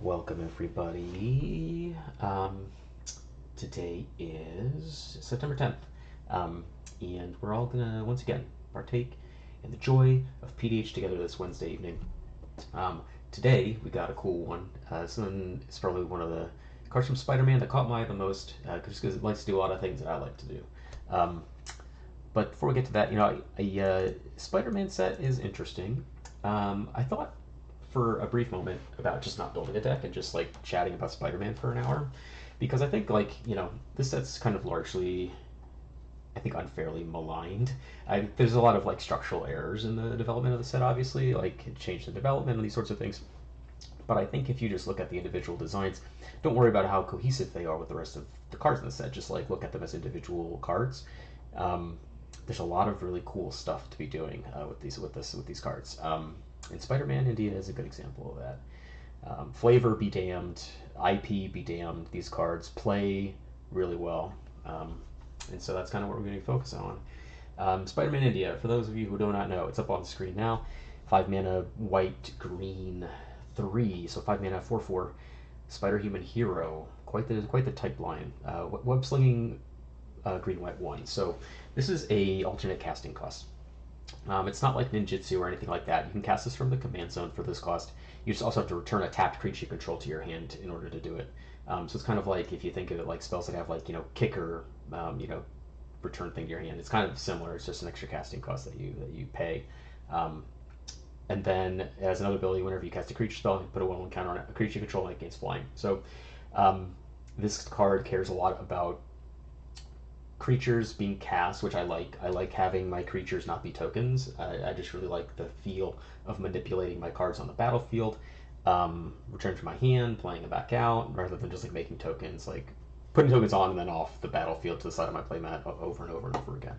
Welcome everybody. Today is September 10th, and we're all gonna once again partake in the joy of PDH together this Wednesday evening. Today we got a cool one. This one is probably one of the cards from Spider-Man that caught my eye the most, just because it likes to do a lot of things that I like to do. Um, but before we get to that, a Spider-Man set is interesting. I thought for a brief moment about just not building a deck and just like chatting about Spider-Man for an hour, because I think this set's kind of largely, I think, unfairly maligned. There's a lot of like structural errors in the development of the set, obviously, like change the development and these sorts of things. But I think if you just look at the individual designs, don't worry about how cohesive they are with the rest of the cards in the set. Just like look at them as individual cards. Um, there's a lot of really cool stuff to be doing with these cards. And Spider-Man indeed is a good example of that. Flavor be damned, IP be damned. These cards play really well, and so that's kind of what we're going to focus on. Spider-Man India, for those of you who do not know, it's up on the screen now. 5 mana, white, green, 3, so 5 mana, 4/4. Spider-Human Hero, quite the type line. Web-slinging, green, white, 1. So this is a alternate casting cost. It's not like ninjutsu or anything like that. You can cast this from the command zone for this cost. You just also have to return a tapped creature you control to your hand in order to do it. So it's kind of like if you think of it like spells that have like kicker, return thing to your hand. It's kind of similar. It's just an extra casting cost that you pay. Um, and then as another ability, whenever you cast a creature spell, you put a 1/1 counter on it. A creature you control and it gains flying. So this card cares a lot about creatures being cast, which I like. I like having my creatures not be tokens. I just really like the feel of manipulating my cards on the battlefield, return to my hand, playing them back out, rather than just like making tokens, like putting tokens on and then off the battlefield to the side of my playmat over and over and over again.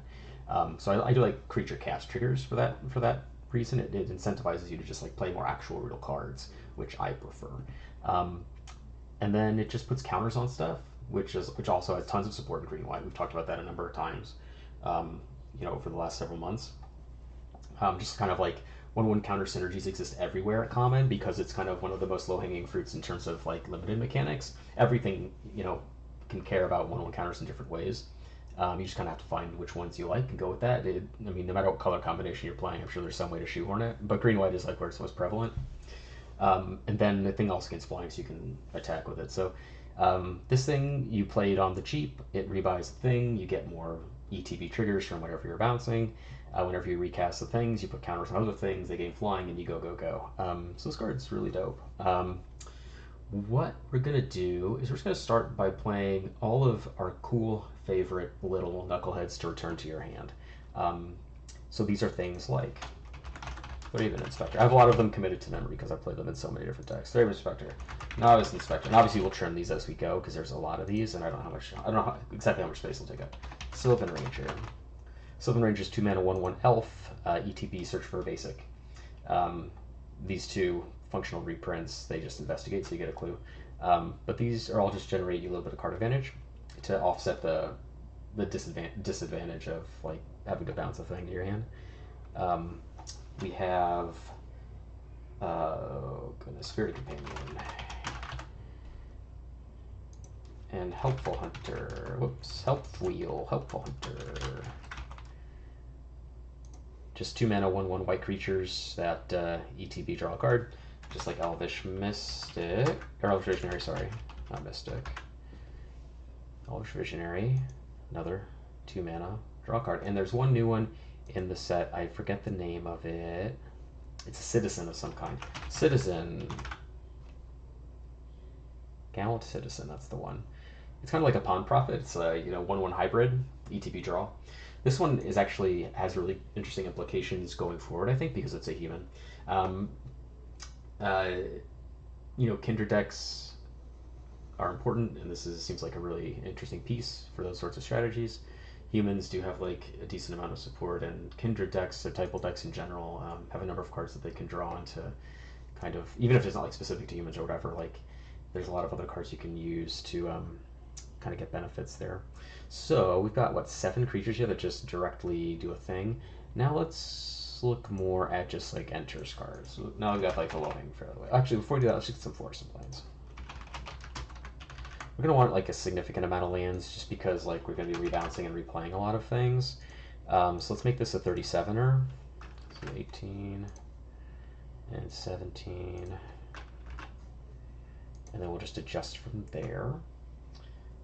So I do like creature cast triggers for that reason. It incentivizes you to just like play more actual real cards, which I prefer. And then it just puts counters on stuff, which also has tons of support in green and white. We've talked about that a number of times, over the last several months. Just kind of like 1/1 counter synergies exist everywhere at common because it's kind of one of the most low-hanging fruits in terms of like limited mechanics. Everything can care about 1/1 counters in different ways. You just kind of have to find which ones you like and go with that. No matter what color combination you're playing, I'm sure there's some way to shoehorn it, but green and white is like where it's most prevalent. And then the thing also gains flying, so you can attack with it. So this thing you played on the cheap, it rebuys the thing, you get more ETB triggers from whatever you're bouncing. Whenever you recast the things, you put counters on other things, they gain flying, and you go. So this card's really dope. What we're going to do is we're just going to start by playing all of our cool favorite little knuckleheads to return to your hand. So these are things like Thraven Inspector. I have a lot of them committed to memory because I play them in so many different decks. Thraven Inspector, Novice Inspector, and obviously we'll trim these as we go because there's a lot of these, and I don't know exactly how much space they'll take up. Sylvan Ranger. Sylvan Ranger's 2 mana 1/1 elf. ETB, search for a basic. These two functional reprints, they just investigate, so you get a clue. But these are all just generate you a little bit of card advantage to offset the disadvantage of like having to bounce a thing to your hand. We have Spirit Companion and Helpful Hunter. Helpful Hunter. Just 2 mana 1/1 white creatures that ETB draw a card, just like Elvish Mystic or Elvish Visionary. Sorry, not Mystic. Elvish Visionary, another 2 mana draw a card, and there's one new one in the set. I forget the name of it. It's a citizen of some kind. Gallant Citizen, that's the one. It's kind of like a Pawn Prophet. It's a 1/1 hybrid ETB draw. This one has really interesting implications going forward, I think, because it's a human. Kindred decks are important, and seems like a really interesting piece for those sorts of strategies. Humans do have like a decent amount of support, and Kindred decks, so typal decks in general, have a number of cards that they can draw into kind of, even if it's not like specific to humans or whatever, like there's a lot of other cards you can use to kind of get benefits there. So we've got 7 creatures here that just directly do a thing. Now let's let's look more at just like enters cards. So now we've got like the low-hanging fruit. Actually, before we do that, let's get some forest and plains. We're going to want like a significant amount of lands just because like we're going to be rebalancing and replaying a lot of things. So let's make this a 37er. So 18 and 17. And then we'll just adjust from there.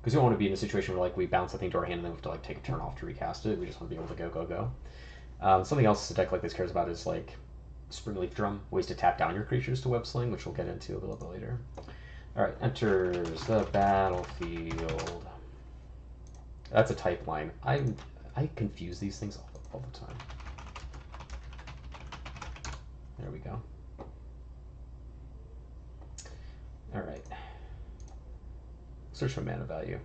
Because we don't want to be in a situation where like we bounce something to our hand and then we have to like take a turn off to recast it. We just want to be able to go. Something else a deck like this cares about is like Springleaf Drum, ways to tap down your creatures to web sling, which we'll get into a little bit later. Alright, enters the battlefield. That's a type line. I confuse these things all the time. There we go. Alright. Search for mana value.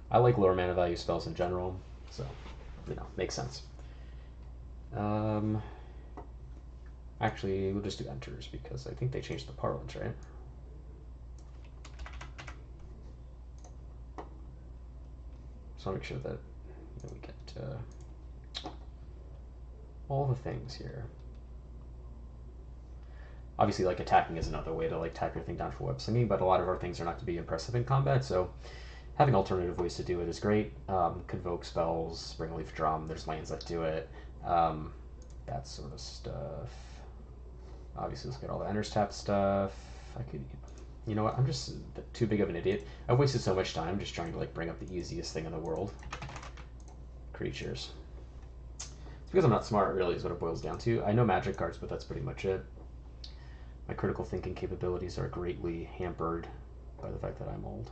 I like lower mana value spells in general, so, you know, makes sense. Actually, we'll just do enters because I think they changed the parlance, right? So I'll make sure that we get all the things here. Obviously, like attacking is another way to like tap your thing down for web slinging, but a lot of our things are not to be impressive in combat, so having alternative ways to do it is great. Convoke spells, Springleaf Drum, there's lands that do it, that sort of stuff. Obviously, let's get all the enters tap stuff. I could, you know what, I'm just too big of an idiot. I've wasted so much time just trying to like bring up the easiest thing in the world. Creatures. It's because I'm not smart, really, is what it boils down to. I know magic cards, but that's pretty much it. My critical thinking capabilities are greatly hampered by the fact that I'm old.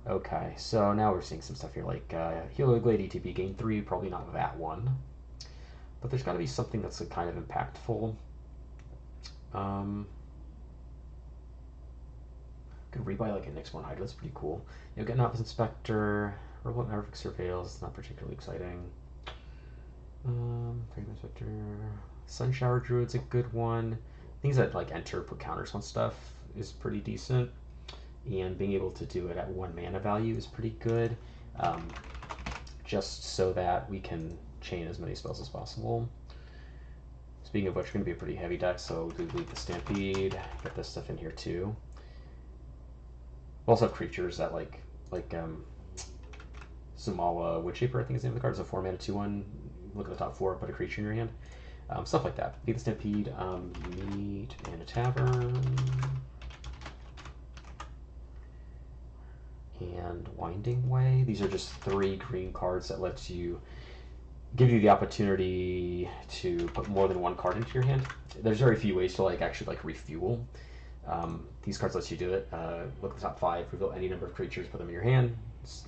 Okay, so now we're seeing some stuff here like Healer Glade ETB gain 3, probably not that one. But there's got to be something that's kind of impactful. Could rebuy like a Nyxborn Hydra, that's pretty cool. You know, get Novice Inspector, Robot Maverick Surveils, not particularly exciting. Fragment Inspector, Sun Shower Druid's a good one. Things that like enter, put counters on stuff is pretty decent. And being able to do it at 1 mana value is pretty good. Just so that we can chain as many spells as possible. Speaking of which, we're going to be a pretty heavy deck, so we leave the Stampede, get this stuff in here too. We also have creatures that like Sumala Woodshaper, I think is the name of the card. It's a 4 mana 2/1. Look at the top 4, put a creature in your hand. Stuff like that. Leave the Stampede, meet in a tavern. And Winding Way. These are just 3 green cards that lets you give you the opportunity to put more than 1 card into your hand. There's very few ways to like actually like refuel. These cards lets you do it. Look at the top 5, reveal any number of creatures, put them in your hand.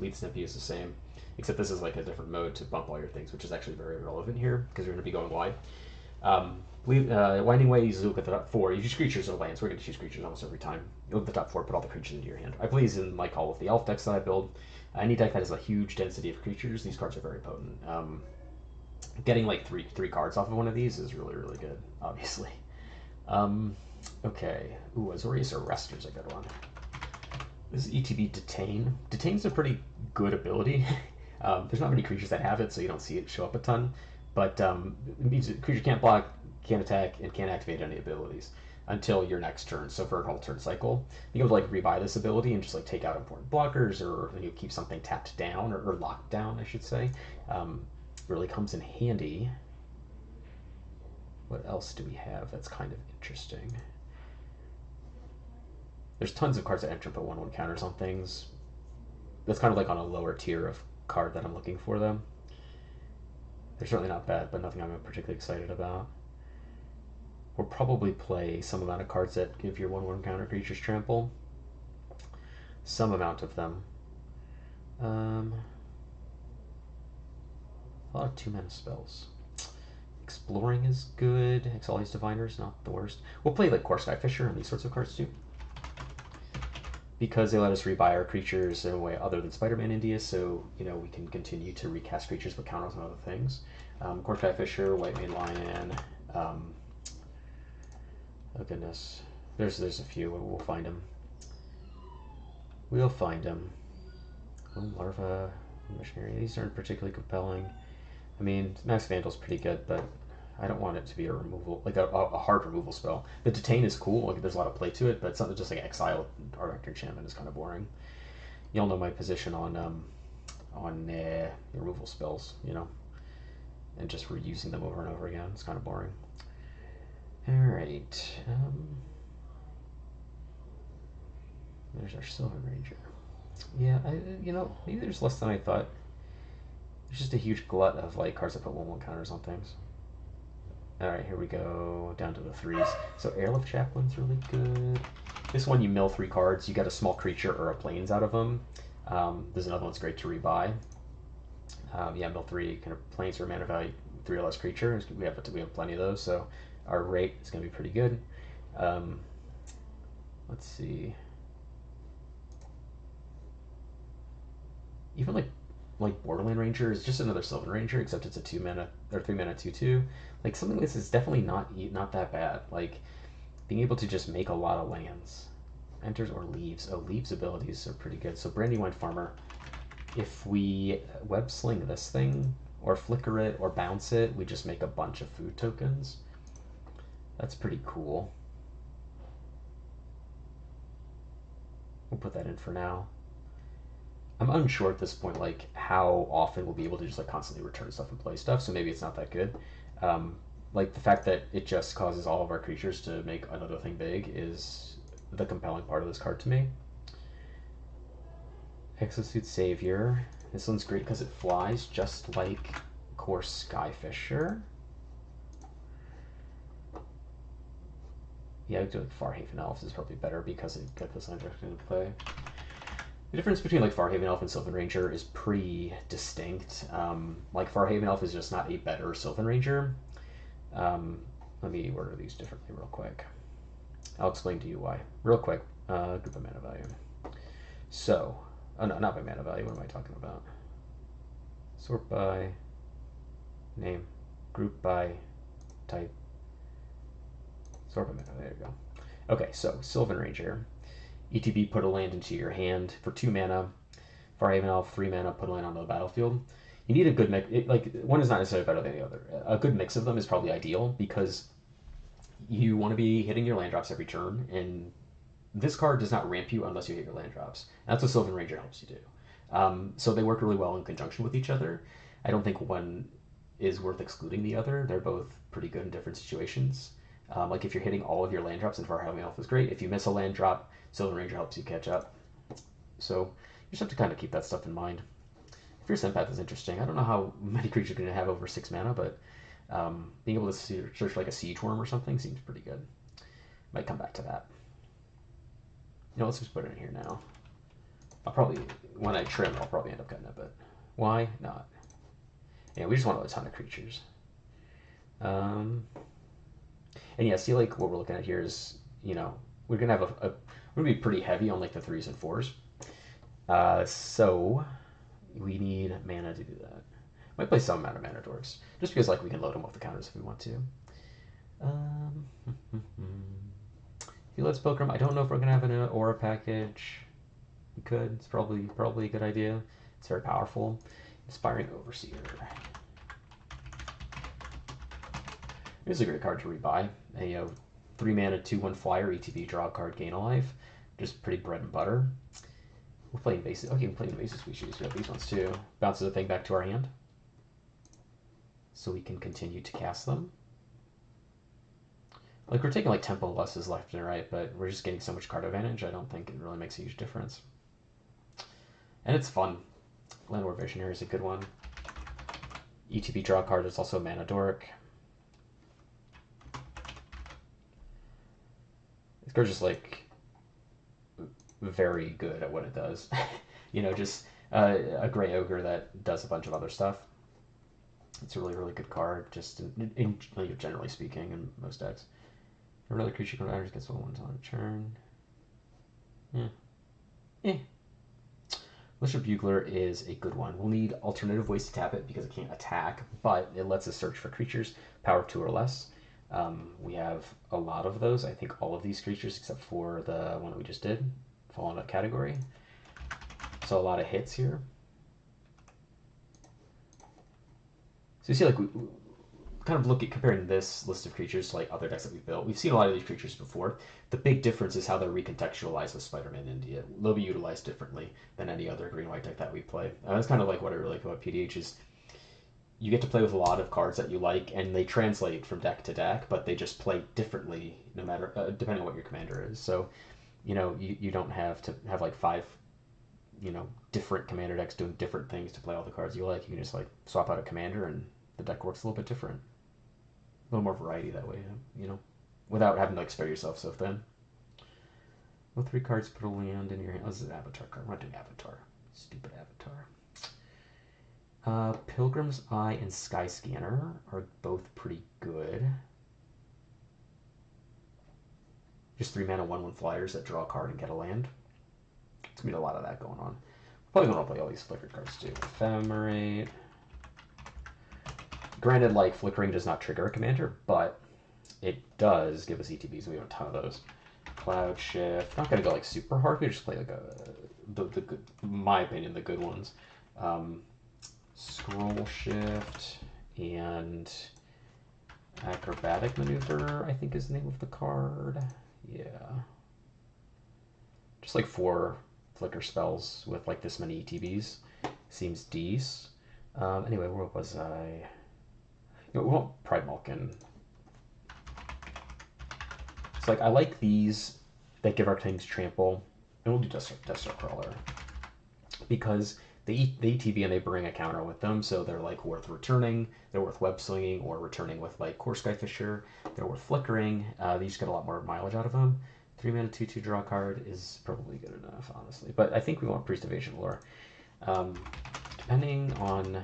Lead Snippy is the same, except this is like a different mode to bump all your things, which is actually very relevant here because you're going to be going wide. Winding Way, you look at the top 4. You choose creatures or lands. We're going to choose creatures almost every time. You look at the top 4, put all the creatures into your hand. I play these in like all of the elf decks that I build. Any deck that has a huge density of creatures, these cards are very potent. Getting like three cards off of one of these is really, really good, obviously. Okay. Ooh, Azorius Arrester is a good one. This is ETB Detain. Detain's a pretty good ability. There's not many creatures that have it, so you don't see it show up a ton. But it means the creature can't block, can't attack, and can't activate any abilities until your next turn. So for a whole turn cycle, you can like rebuy this ability and just like take out important blockers, or keep something tapped down or locked down, I should say. Really comes in handy. What else do we have that's kind of interesting? There's tons of cards that enter put 1/1 counters on things. That's kind of like on a lower tier of card that I'm looking for them. They're certainly not bad, but nothing I'm particularly excited about. We'll probably play some amount of cards that give your 1/1 counter creatures trample. Some amount of them. A lot of 2-mana spells. Exploring is good. Exilius Diviner is not the worst. We'll play like Core Skyfisher and these sorts of cards too, because they let us rebuy our creatures in a way other than Spider-Man India, so we can continue to recast creatures with counters and other things. Core Skyfisher, White Mane Lion. Oh goodness, there's a few. We'll find them. We'll find them. Larva, Missionary. These aren't particularly compelling. I mean, Max Vandal's pretty good, but I don't want it to be a removal, like a hard removal spell. The Detain is cool, like there's a lot of play to it, but something just like Exile or Enchantment is kind of boring. Y'all know my position on removal spells, you know, and just reusing them over and over again. It's kind of boring. All right. There's our Sylvan Ranger. Yeah, maybe there's less than I thought. There's just a huge glut of like cards that put 1/1 counters on things. All right, here we go down to the 3s. So Airlift Chaplain's really good. This one you mill 3 cards. You get a small creature or a plains out of them. There's another one's great to rebuy. Yeah, mill 3 kind of plains or mana value 3 or less creature. We have plenty of those, so our rate is going to be pretty good. Let's see. Even like Borderland Ranger is just another Sylvan Ranger, except it's a 2 mana or 3 mana 2/2. Like something like this is definitely not that bad. Like being able to just make a lot of lands. Enters or leaves. Oh, leaves abilities are pretty good. So Brandywine Farmer. If we web sling this thing, or flicker it, or bounce it, we just make a bunch of food tokens. That's pretty cool. We'll put that in for now. I'm unsure at this point, like how often we'll be able to just like constantly return stuff and play stuff. So maybe it's not that good. Like the fact that it just causes all of our creatures to make another thing big is the compelling part of this card to me. Exosuit Savior. This one's great because it flies just like Core Skyfisher. Yeah, I would do like Farhaven Elves is probably better because it gets this land directly into play. The difference between like Farhaven Elf and Sylvan Ranger is pretty distinct. Like Farhaven Elf is just not a better Sylvan Ranger. Let me order these differently real quick. I'll explain to you why. Real quick, group of mana value. So, oh no, not by mana value, what am I talking about? Sort by name, group by type, sort by mana, there you go. Okay, so Sylvan Ranger. ETB, put a land into your hand for 2 mana. Farhaven Elf, 3 mana, put a land onto the battlefield. You need a good mix. Like one is not necessarily better than the other. A good mix of them is probably ideal because you want to be hitting your land drops every turn, and this card does not ramp you unless you hit your land drops. That's what Sylvan Ranger helps you do. So they work really well in conjunction with each other. I don't think one is worth excluding the other. They're both pretty good in different situations. Like if you're hitting all of your land drops, and Farhaven Elf is great. If you miss a land drop, Sylvan Ranger helps you catch up. So you just have to kind of keep that stuff in mind. Fierce Empath is interesting. I don't know how many creatures are going to have over 6 mana, but being able to search like a Siege Worm or something seems pretty good. Might come back to that. Let's just put it in here now. I'll probably, when I trim, I'll probably end up cutting it, but why not? Yeah, we just want a ton of creatures. And yeah, see, like what we're looking at here is, we're gonna have we're gonna be pretty heavy on like the 3s and 4s. So we need mana to do that. Might play some amount of mana dorks, just because like we can load them off the counters if we want to. Let's Pilgrim. I don't know if we're gonna have an aura package. We could. It's probably a good idea. It's very powerful. Inspiring Overseer. Here's a great card to rebuy. A 3 mana 2/1 flyer ETB, draw a card, gain a life. Just pretty bread and butter. We're playing basic. Okay, we're playing basic species. We have these ones too. Bounces a thing back to our hand, so we can continue to cast them. Like we're taking like tempo losses left and right, but we're just getting so much card advantage. I don't think it really makes a huge difference. And it's fun. Landlord Visionary is a good one. ETB, draw a card. It's also a mana dork. This card's just like very good at what it does. Just a gray ogre that does a bunch of other stuff. It's a really, really good card, just generally speaking, in most decks. Another creature commander gets 1/1 on a turn. Yeah. Militia Bugler is a good one. We'll need alternative ways to tap it because it can't attack, but it lets us search for creatures, power 2 or less. We have a lot of those. I think all of these creatures, except for the one that we just did, fall in that category. So a lot of hits here. So you see, like kind of look at comparing this list of creatures to like other decks that we've built. We've seen a lot of these creatures before. The big difference is how they're recontextualized with Spider-Man India. They'll be utilized differently than any other green-white deck that we play. That's kind of like what I really like about PDH is you get to play with a lot of cards that you like, and they translate from deck to deck, but they just play differently no matter depending on what your commander is. So, you don't have to have like 5 different commander decks doing different things to play all the cards you like. You can just like swap out a commander and the deck works a little bit different. A little more variety that way, without having to like spare yourself so thin. Well, 3 cards put a land in your hand. Oh, this is an Avatar card. We're not doing Avatar. Stupid Avatar. Pilgrim's Eye and Sky Scanner are both pretty good. Just 3 mana, 1/1 flyers that draw a card and get a land. It's gonna be a lot of that going on. Probably gonna play all these flickered cards too. Ephemerate. Granted, like flickering does not trigger a commander, but it does give us ETBs. We have a ton of those. Cloud Shift. Not gonna go like super hard. We just play like the good, in my opinion, the good ones. Scroll Shift and Acrobatic Maneuver, I think is the name of the card. Yeah. Just like 4 flicker spells with like this many ETBs. Seems decent. Anyway, where was I? We won't Pride Malkin. It's like I like these that give our things trample. And we'll do Death Star Crawler. Because they eat the ETB and they bring a counter with them, so they're like worth returning. They're worth web slinging or returning with like Core Skyfisher. They're worth flickering. You just get a lot more mileage out of them. 3 mana 2/2 draw card is probably good enough, honestly. But I think we want Priest Evasion Lure. Depending on,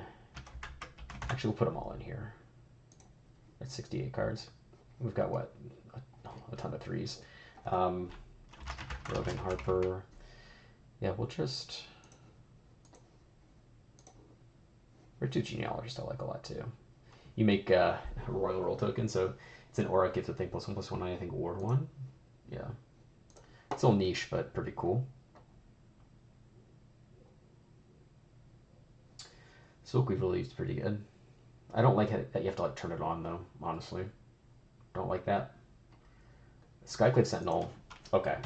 actually we'll put them all in here. That's 68 cards. We've got what? A ton of 3s. Rogan Harper. Yeah, we'll just. Two genealogists I like a lot too. You make a Royal Roll token, so it's an aura, gives a thing +1/+1, I think Ward 1. Yeah. It's a little niche, but pretty cool. Silk Weave Relief is pretty good. I don't like that you have to like turn it on though, honestly. Don't like that. Skyclave Sentinel. Okay.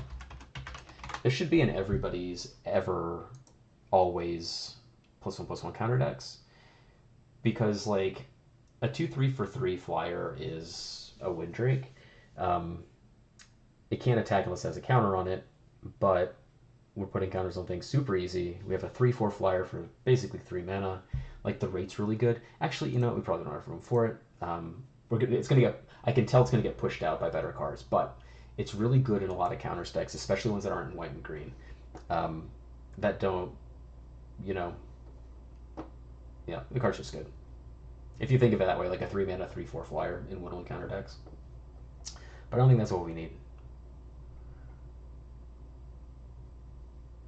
This should be in everybody's ever, always +1/+1 counter decks. Because like a 2/3 for 3 flyer is a Windrake. It can't attack unless it has a counter on it, but we're putting counters on things super easy. We have a 3/4 flyer for basically 3 mana. Like the rate's really good. Actually, we probably don't have room for it. It's gonna get. I can tell it's gonna get pushed out by better cards, but it's really good in a lot of counter decks, especially ones that aren't in white and green. That don't, yeah, the card's just good. If you think of it that way, like a 3 mana 3/4 flyer in 1/1 counter decks. But I don't think that's what we need.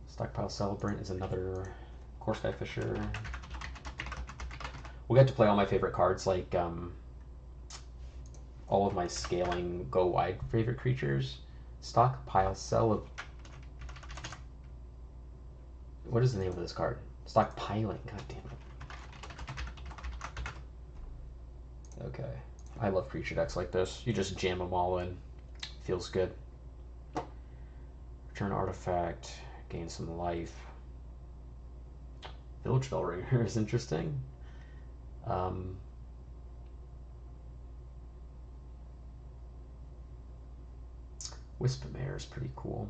Stockpile Celebrant is another Core Skyfisher. We'll get to play all my favorite cards, like all of my scaling go wide favorite creatures. Stockpile Celebrant. What is the name of this card? Stockpiling. God damn it. Okay. I love creature decks like this. You just jam them all in. Feels good. Return artifact. Gain some life. Village Bellringer is interesting. Wisp Mare is pretty cool.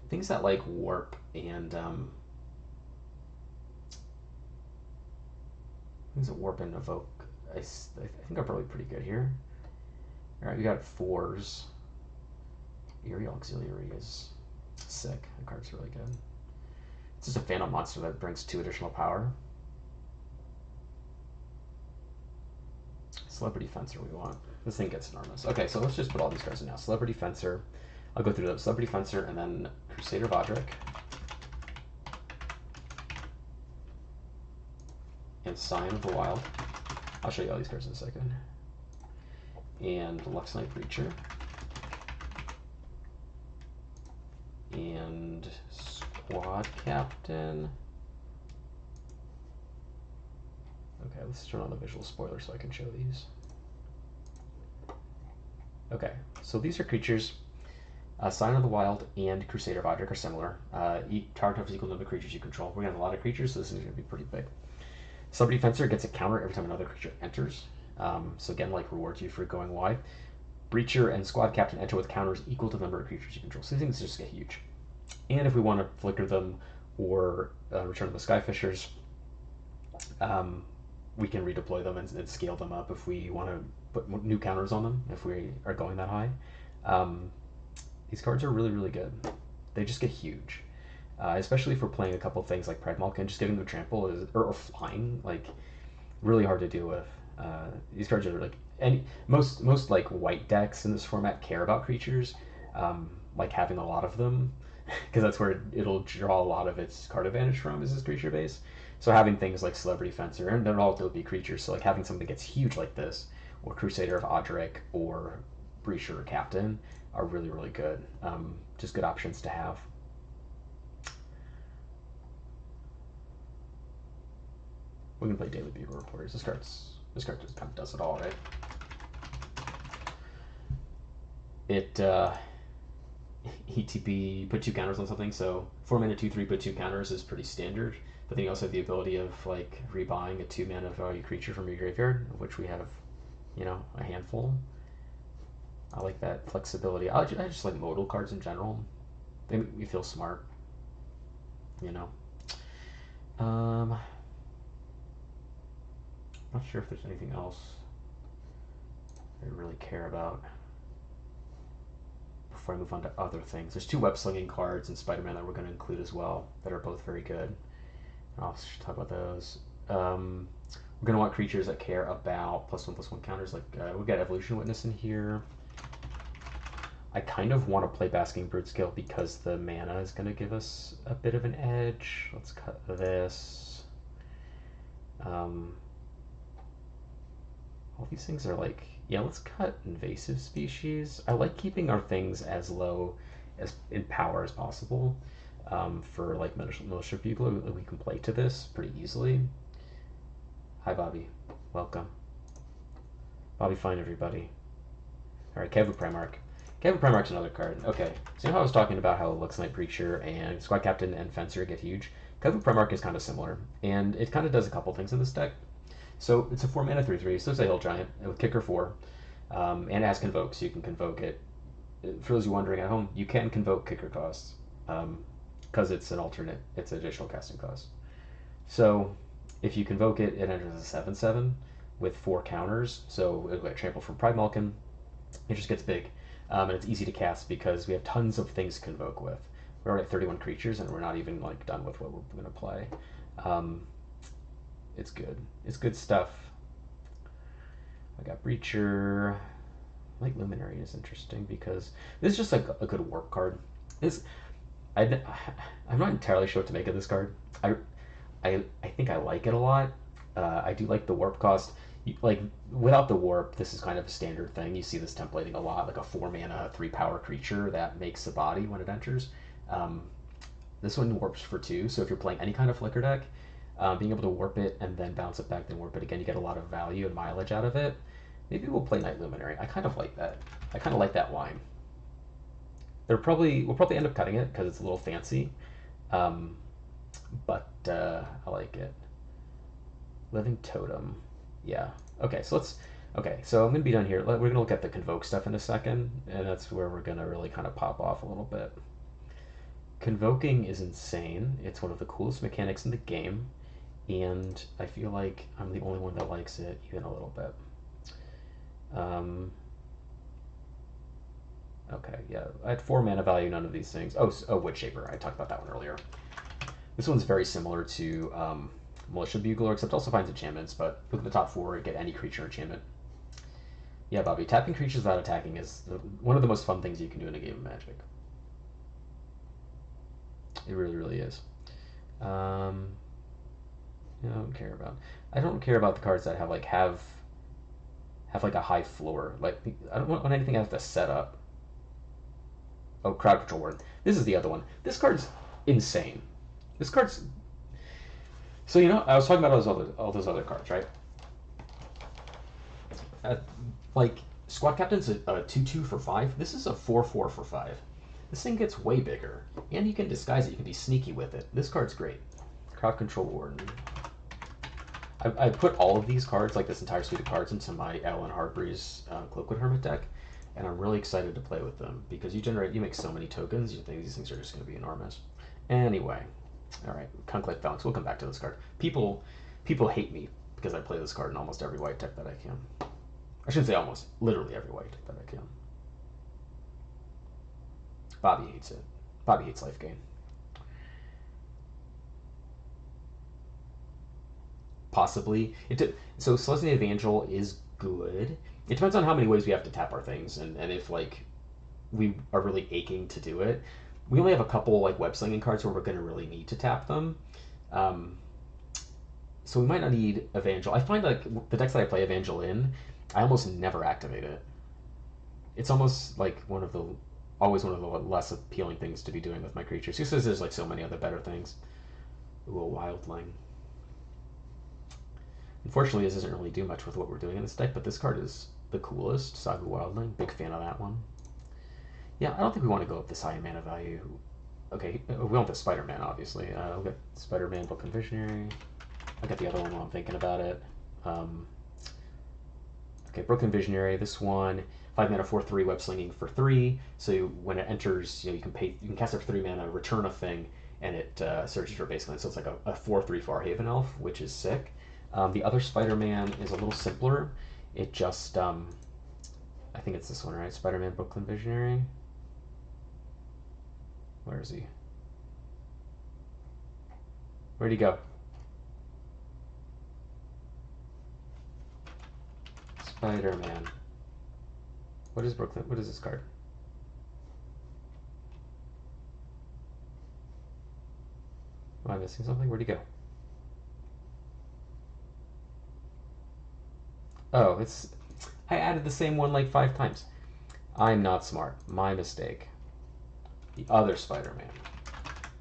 Things that like warp and things that warp and evoke, I think are probably pretty good here. All right, we got 4s. Aerial Auxiliary is sick. The card's really good. It's just a Phantom monster that brings 2 additional power. Celebrity Fencer we want. This thing gets enormous. Okay, so let's just put all these cards in now. Celebrity Fencer. I'll go through them. Celebrity Fencer and then Crusader Vodric. And Scion of the Wild. I'll show you all these cards in a second. And Luxnight Breacher. And Squad Captain. Okay, let's turn on the visual spoiler so I can show these. Okay, so these are creatures. Sign of the Wild and Crusader of Odric are similar. Target tough is equal to the creatures you control. We're going to have a lot of creatures, so this is going to be pretty big. Celebrity Fencer gets a counter every time another creature enters. So again, like rewards you for going wide. Breacher and Squad Captain enter with counters equal to the number of creatures you control. So these things just get huge. And if we want to flicker them or return them to Skyfishers, we can redeploy them and scale them up if we want to put new counters on them, if we are going that high. These cards are really, really good. They just get huge. Especially for playing a couple things like Pride Malkin, just giving them trample or flying, like really hard to deal with. These cards are like most like white decks in this format care about creatures, like having a lot of them, because that's where it'll draw a lot of its card advantage from is this creature base. So having things like Celebrity Fencer, and they're all will be creatures, so like having something that gets huge like this, or Crusader of Odric, or Breacher or Captain, are really, really good. Just good options to have. We can play Daily Bureau Reporters. This card just kind of does it all, right? It ETB put 2 counters on something, so 4 mana 2/3 put 2 counters is pretty standard. But then you also have the ability of like rebuying a 2 mana value creature from your graveyard, of which we have, a handful. I like that flexibility. I just like modal cards in general. They make me feel smart, you know. Not sure if there's anything else I really care about before I move on to other things. There's 2 web slinging cards in Spider-Man that we're going to include as well that are both very good. I'll talk about those. We're going to want creatures that care about +1/+1 counters. Like we've got Evolution Witness in here. I kind of want to play Basking Broodskill because the mana is going to give us a bit of an edge. Let's cut this. All these things are like, yeah, let's cut invasive species. I like keeping our things as low as in power as possible. For like militia people, we can play to this pretty easily. Hi, Bobby. Welcome. Bobby, fine, everybody. All right, Kevu Primarch. Kevu Primarch's another card. Okay, so how I was talking about how Lux Knight Preacher and Squad Captain and Fencer get huge. Kevu Primarch is kind of similar, and it kind of does a couple things in this deck. So it's a 4 mana 3/3, so it's a Hill Giant with Kicker 4, and it has Convoke, so you can convoke it. For those of you wondering at home, you can convoke Kicker costs, because it's an alternate, it's an additional casting cost. So if you convoke it, it enters as a 7/7 with 4 counters, so it'll get trample from Pride Malkin. It just gets big, and it's easy to cast because we have tons of things to convoke with. We're already at 31 creatures, and we're not even like done with what we're going to play. It's good. It's good stuff. I got Breacher. I like Luminary is interesting because this is just like a good warp card. I'm not entirely sure what to make of this card. I think I like it a lot. I do like the warp cost. Like without the warp, this is kind of a standard thing. You see this templating a lot, like a 4 mana 3 power creature that makes a body when it enters. This one warps for 2, so if you're playing any kind of flicker deck, being able to warp it and then bounce it back, then warp it again, you get a lot of value and mileage out of it. Maybe we'll play Night Luminary. I kind of like that. I kind of like that line. We'll probably end up cutting it because it's a little fancy, but I like it. Living Totem, yeah. Okay, so I'm gonna be done here. We're gonna look at the Convoke stuff in a second, and that's where we're gonna really kind of pop off a little bit. Convoking is insane. It's one of the coolest mechanics in the game, and I feel like I'm the only one that likes it even a little bit. Okay, yeah, I had 4 mana value, none of these things. Oh, Woodshaper, I talked about that one earlier. This one's very similar to Militia Bugler, except also finds enchantments, but look at the top 4, get any creature enchantment. Yeah, Bobby, tapping creatures without attacking is one of the most fun things you can do in a game of Magic. It really, really is. I don't care about the cards that have like a high floor. Like I don't want anything that has to set up. Oh, Crowd Control Warden. This is the other one. This card's insane. This card's so I was talking about all those other cards, right? Like Squad Captain's a 2/2 for 5. This is a 4/4 for 5. This thing gets way bigger, and you can disguise it. You can be sneaky with it. This card's great. Crowd Control Warden. I put all of these cards, like this entire suite of cards, into my Alan Hardbreeze Cloakwood Hermit deck, and I'm really excited to play with them because you make so many tokens. You think these things are just going to be enormous. Anyway, all right, Conclave Phalanx. We'll come back to this card. People hate me because I play this card in almost every white deck that I can. I shouldn't say almost, literally every white deck that I can. Bobby hates it. Bobby hates life gain. Possibly. So Selesnya Evangel is good. It depends on how many ways we have to tap our things, and if like we are really aching to do it. We only have a couple like web slinging cards where we're going to really need to tap them. So we might not need Evangel. I find like the decks that I play Evangel in, I almost never activate it. It's almost like always one of the less appealing things to be doing with my creatures. Just because there's like so many other better things. Ooh, a Wildling. Unfortunately, this doesn't really do much with what we're doing in this deck, but this card is the coolest. Sagu Wildling. Big fan of that one. Yeah, I don't think we want to go up this high in mana value. Okay, we want the Spider-Man, obviously. We'll get Spider-Man, Brooklyn Visionary. I'll get the other one while I'm thinking about it. Okay, Brooklyn Visionary. This one, 5 mana, 4/3, web slinging for 3. So when it enters, you can cast it for 3 mana, return a thing, and it searches for basically. So it's like a 4/3 Farhaven Elf, which is sick. The other Spider-Man is a little simpler. It just, I think it's this one, right? Spider-Man, Brooklyn Visionary. Where is he? Where'd he go? Spider-Man. What is Brooklyn? What is this card? Am I missing something? Where'd he go? Oh, I added the same one like 5 times. I'm not smart. My mistake. The other Spider-Man.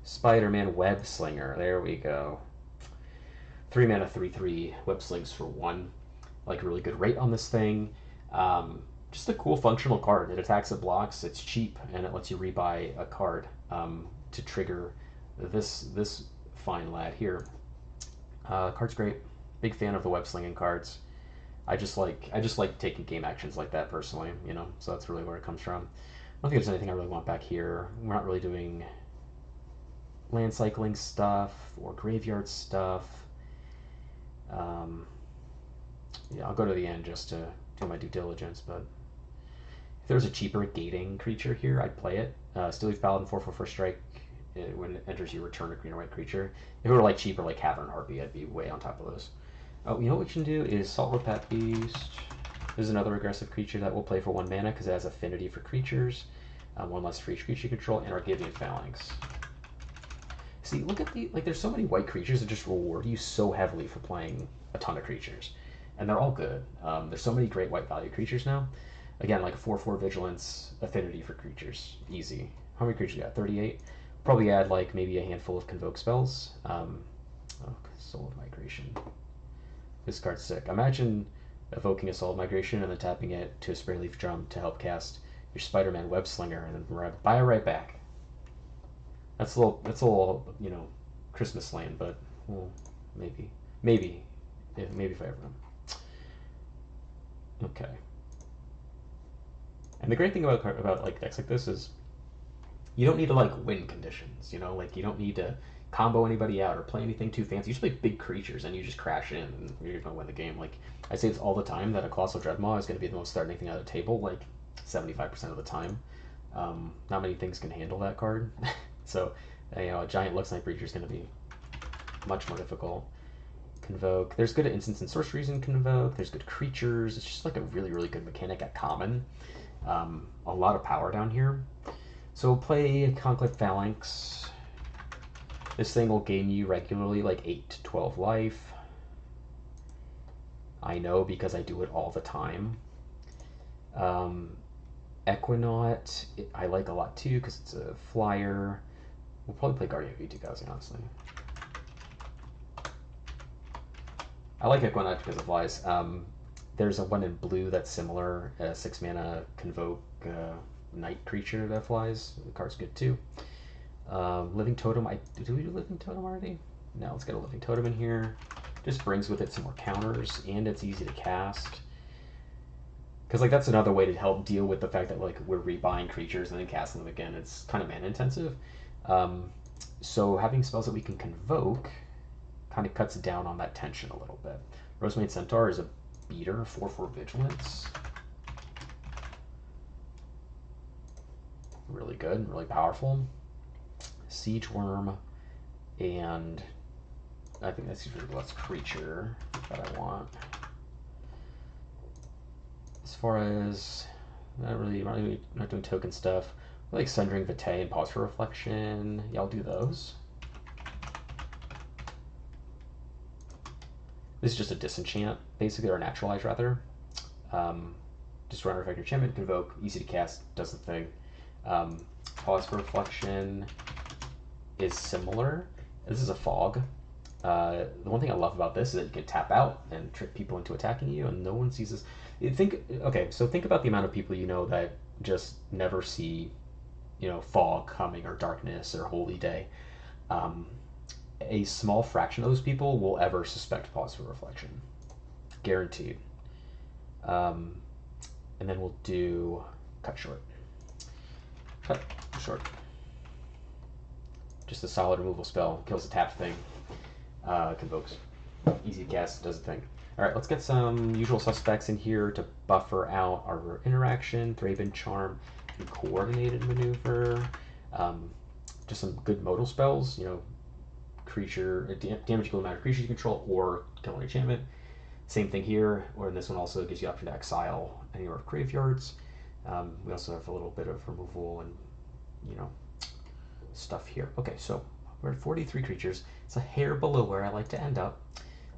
Spider-Man Web Slinger. There we go. 3 mana, 3/3, web slings for 1. Like really good rate on this thing. Just a cool functional card. It attacks, it blocks, it's cheap, and it lets you rebuy a card to trigger this fine lad here. Card's great. Big fan of the web slinging cards. I just like taking game actions like that personally, so that's really where it comes from. I don't think there's anything I really want back here. We're not really doing land cycling stuff or graveyard stuff. Yeah, I'll go to the end just to do my due diligence, but if there was a cheaper gating creature here, I'd play it. Steelleaf Paladin, 4/4 strike. When it enters, you return a green or white creature. If it were like cheaper, like Cavern Harpy, I'd be way on top of those. Oh, you know what we can do is Saltwood Pat Beast. This is another aggressive creature that we'll play for 1 mana because it has affinity for creatures. 1 less for each creature control, and Argivian Phalanx. See, look at there's so many white creatures that just reward you so heavily for playing a ton of creatures. And they're all good. There's so many great white value creatures now. Again, like a 4/4 Vigilance, affinity for creatures. Easy. How many creatures you got? 38? Probably add like maybe a handful of Convoke spells. Soul of Migration. This card's sick. Imagine evoking a Soul of Migration and then tapping it to a Sprayleaf Drum to help cast your Spider-Man Web Slinger and then buy it right back. That's a little, Christmas land, but well, maybe if I ever am. Okay. And the great thing about like decks like this is you don't need to like win conditions, like you don't need to combo anybody out or play anything too fancy. You just play big creatures and you just crash in and you're gonna win the game. Like I say this all the time that a Colossal Dreadmaw is gonna be the most threatening thing out of the table, like 75% of the time. Not many things can handle that card. So a giant Luxnight Breacher is gonna be much more difficult. Convoke. There's good instants and sorceries in Convoke. There's good creatures. It's just like a really, really good mechanic at common. A lot of power down here. So we'll play Conclave Phalanx. This thing will gain you regularly like 8 to 12 life. I know because I do it all the time. Equinaut, I like a lot too because it's a flyer. We'll probably play Guardian of V2000, honestly. I like Equinaut because it flies. There's a one in blue that's similar, a 6 mana Convoke Night creature that flies. The card's good too. Living Totem, do we do Living Totem already? No, let's get a Living Totem in here. Just brings with it some more counters, and it's easy to cast. Because like that's another way to help deal with the fact that like we're rebuying creatures and then casting them again. It's kind of mana intensive. So having spells that we can convoke kind of cuts down on that tension a little bit. Rosemade Centaur is a beater, 4/4 vigilance. Really good, really powerful. Siege Worm, and I think that's usually the last creature that I want. As far as not doing token stuff. I like Sundering Vitae and Pause for Reflection. Yeah, I'll do those. This is just a disenchant, basically, or naturalize rather. Destroy artifact enchantment, convoke, easy to cast, does the thing. Pause for Reflection is similar. This is a fog. The one thing I love about this is that you can tap out and trick people into attacking you, and no one sees this. So think about the amount of people you know that just never see, fog coming or darkness or holy day. A small fraction of those people will ever suspect Pause for Reflection, guaranteed. And then we'll do Cut Short. Cut Short. Just a solid removal spell, kills a tap thing. Convokes. Easy to cast, does the thing. Alright, let's get some usual suspects in here to buffer out our interaction. Thraben Charm and Coordinated Maneuver. Just some good modal spells, creature, damage equal amount of creatures you control, or kill an enchantment. Same thing here, or in this one also gives you the option to exile any of our graveyards. We also have a little bit of removal and, stuff here. Okay, so we're at 43 creatures. It's a hair below where I like to end up.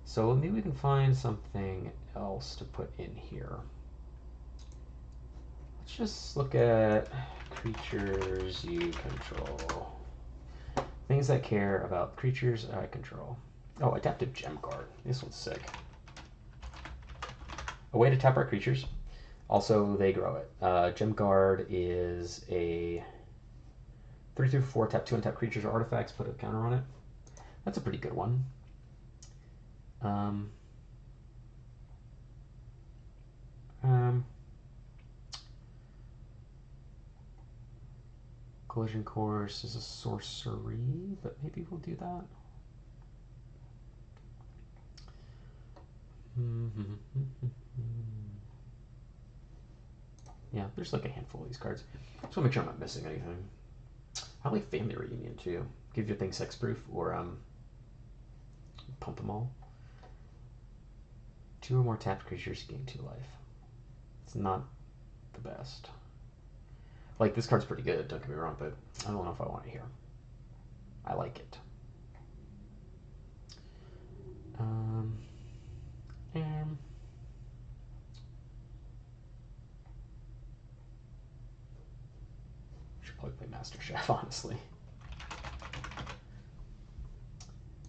So maybe we can find something else to put in here. Let's just look at creatures you control. Things that care about creatures I control. Oh, Adaptive Gem Guard. This one's sick. A way to tap our creatures. Also, they grow it. Gem Guard is a 3/4 tap 2 untap creatures or artifacts, put a counter on it. That's a pretty good one. Collision Course is a sorcery, but maybe we'll do that. Yeah, there's like a handful of these cards. Just want to make sure I'm not missing anything. I like Family Reunion too. Give your thing sexproof or pump them all. 2 or more tapped creatures gain 2 life. It's not the best. Like, this card's pretty good, don't get me wrong, but I don't know if I want it here. I like it. Should probably play Master Chef, honestly.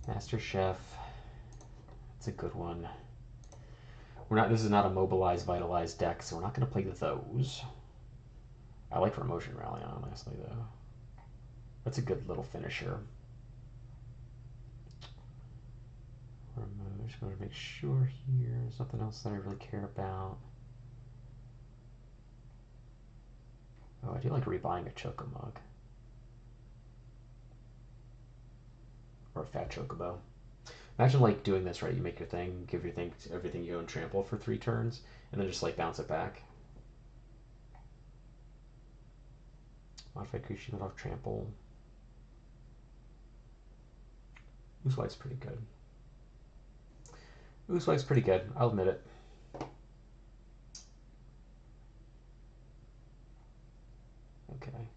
Master Chef. It's a good one. This is not a mobilized, vitalized deck, so we're not going to play those. I like Remotion Rally, honestly, though. That's a good little finisher. I'm just going to make sure here there's nothing else that I really care about. Oh, I do like rebuying a Chocomug. Or a Fat Chocobo. Imagine like doing this, right? You make your thing, give your thing everything you own trample for 3 turns, and then just like bounce it back. Modified creature that off trample. Oozewife's pretty good. Oozewife's pretty good, I'll admit it. Okay.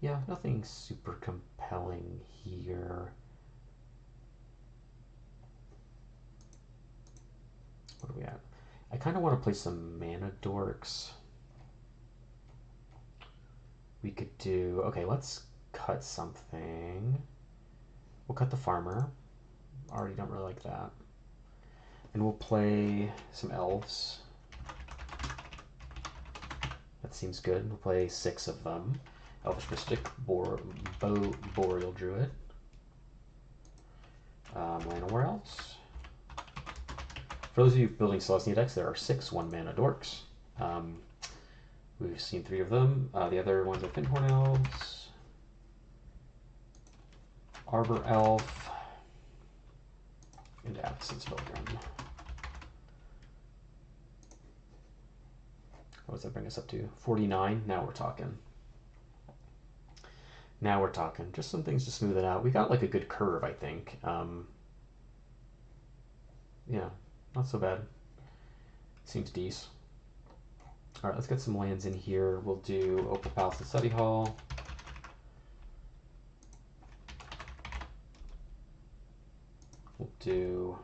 Yeah, nothing super compelling here. What are we at? I kind of want to play some Mana Dorks. We could do... Okay, let's cut something. We'll cut the Farmer. Already don't really like that. And we'll play some Elves. That seems good. We'll play 6 of them. Elvish Mystic, Boreal Druid, Llanowar Elves. For those of you building Celestia decks, there are 6 1-mana dorks. We've seen 3 of them. The other ones are Finhorn Elves, Arbor Elf, and Absence Pilgrim. What does that bring us up to? 49. Now we're talking. Now we're talking. Just some things to smooth it out. We got like a good curve, I think. Yeah, not so bad. Seems decent. All right, let's get some lands in here. We'll do Opal Palace and Study Hall. We'll do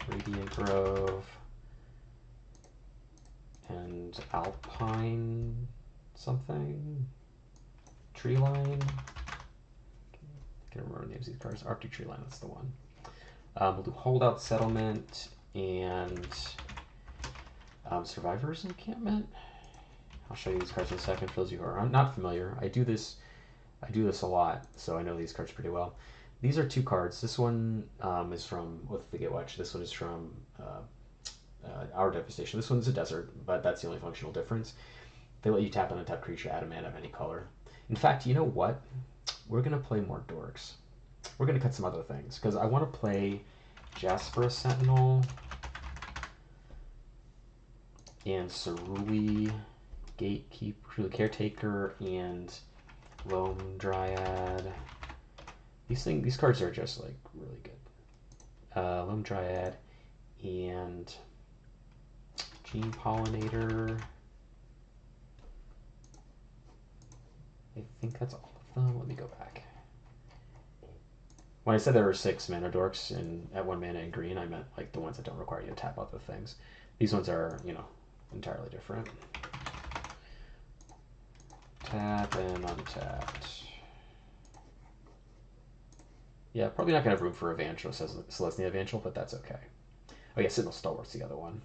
Radiant Grove and Alpine something. Tree Line. I can't remember the names of these cards. Arctic Tree Line, that's the one. We'll do Holdout Settlement and Survivor's Encampment. I'll show you these cards in a second for those of you who are not familiar. I do this a lot, so I know these cards pretty well. These are 2 cards. This one is from with the Gatewatch. This one is from Our Devastation. This one's a desert, but that's the only functional difference. They let you tap on a tap creature, add a mana of any color. In fact, you know what? We're going to play more dorks. We're going to cut some other things, because I want to play Jasper Sentinel and Ceruli Gatekeeper, Caretaker, and Loam Dryad. These cards are just like really good. Loam Dryad and Gene Pollinator. I think that's all of them. Let me go back. When I said there were 6 mana dorks at 1 mana in green, I meant like the ones that don't require you to tap other things. These ones are, entirely different. Tap and untapped. Yeah, probably not going to have room for Evangel, says Celestia Evangel, but that's okay. Oh yeah, Sentinel Stalwart's the other one.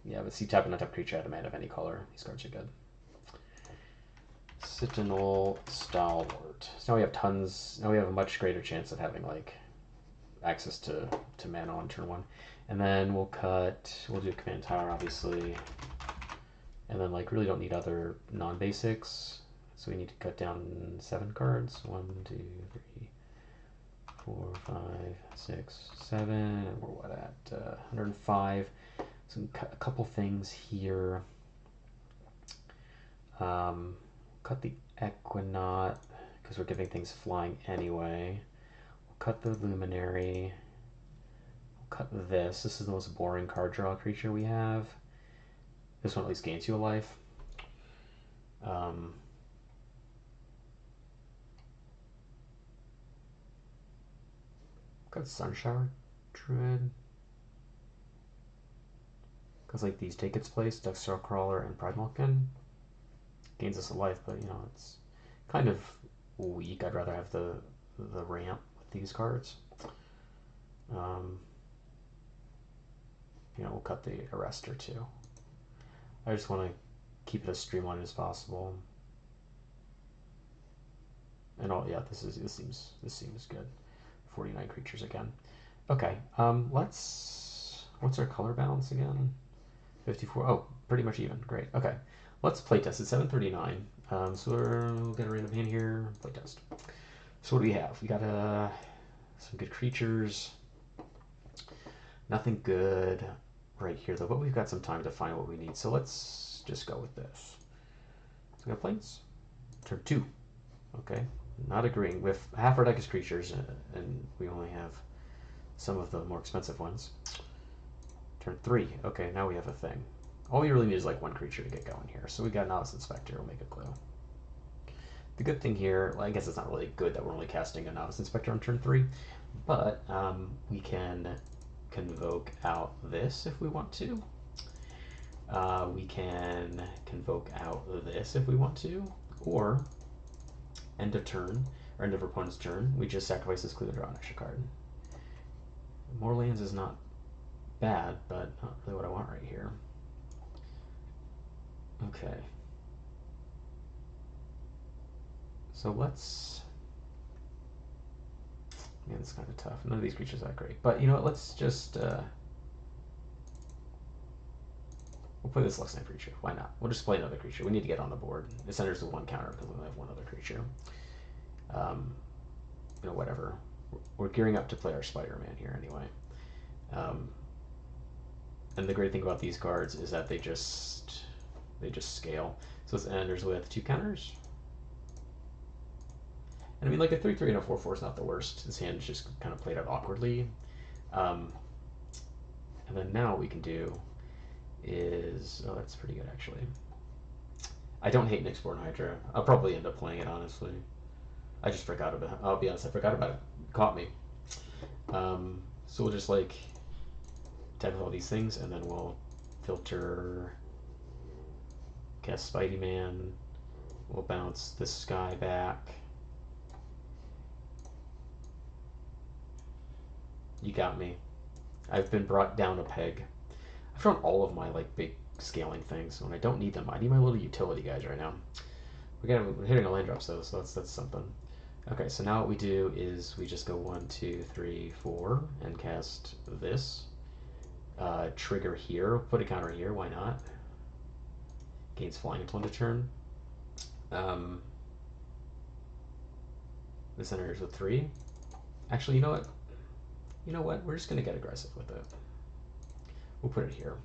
Yeah, but see, tap and untap creature, add a mana of any color. These cards are good. Sentinel Stalwart. So now we have tons. Now we have a much greater chance of having like access to mana on turn 1. And then we'll do Command Tower, obviously. And then like really don't need other non-basics. So we need to cut down 7 cards. 1, 2, 3, 4, 5, 6, 7. And we're what at 105. So we cut a couple things here. Cut the Equinaut because we're giving things flying anyway. We'll cut the Luminary. We'll cut this. This is the most boring card draw creature we have. This one at least gains you a life. Got Sunshower Druid. Because like these take its place, Dexter Crawler and Pride Malkin. Gains us a life, but it's kind of weak. I'd rather have the ramp with these cards. We'll cut the Arrestor too. I just want to keep it as streamlined as possible. And this seems good. 49 creatures again. Okay, what's our color balance again? 54. Oh, pretty much even. Great. Okay. Let's playtest at 7:39. So we'll get a random hand here. Playtest. So what do we have? We got some good creatures. Nothing good right here though, but we've got some time to find what we need. So let's just go with this. So we got planes. Turn 2. Okay. Not agreeing. With half our deck is creatures, and we only have some of the more expensive ones. Turn 3. Okay, now we have a thing. All we really need is like 1 creature to get going here. So we got Novice Inspector. We'll make a clue. The good thing here, well, I guess it's not really good that we're only casting a Novice Inspector on turn 3, but we can convoke out this if we want to. We can convoke out this if we want to, or end of turn, or end of our opponent's turn, we just sacrifice this clue to draw an extra card. More lands is not bad, but not really what I want right here. Okay. So let's... Man, it's kind of tough. None of these creatures are that great. But you know what? Let's just... we'll play this Lux Knight creature. Why not? We'll just play another creature. We need to get on the board. It centers the one counter because we only have one other creature. You know, whatever. We're gearing up to play our Spider-Man here anyway. And the great thing about these cards is that they just scale. So this enters with 2 counters. And I mean, like a 3/3 and a 4/4 is not the worst. This hand is just kind of played out awkwardly. And then now what we can do is... Oh, that's pretty good, actually. I don't hate Nyxborn Hydra. I'll probably end up playing it, honestly. I just forgot about it. I'll be honest, I forgot about it. It caught me. So we'll just, like, tap all these things, and then we'll filter... Cast Spidey Man. We'll bounce this guy back. You got me. I've been brought down a peg. I've thrown all of my like big scaling things when I don't need them. I need my little utility guys right now. We're hitting a land drop, so that's something. Okay, so now what we do is we just go 1, 2, 3, 4 and cast this. Trigger here. Put a counter here. Why not? Gains flying until end of turn. This enters with 3. Actually, you know what? You know what? We're just going to get aggressive with it. We'll put it here.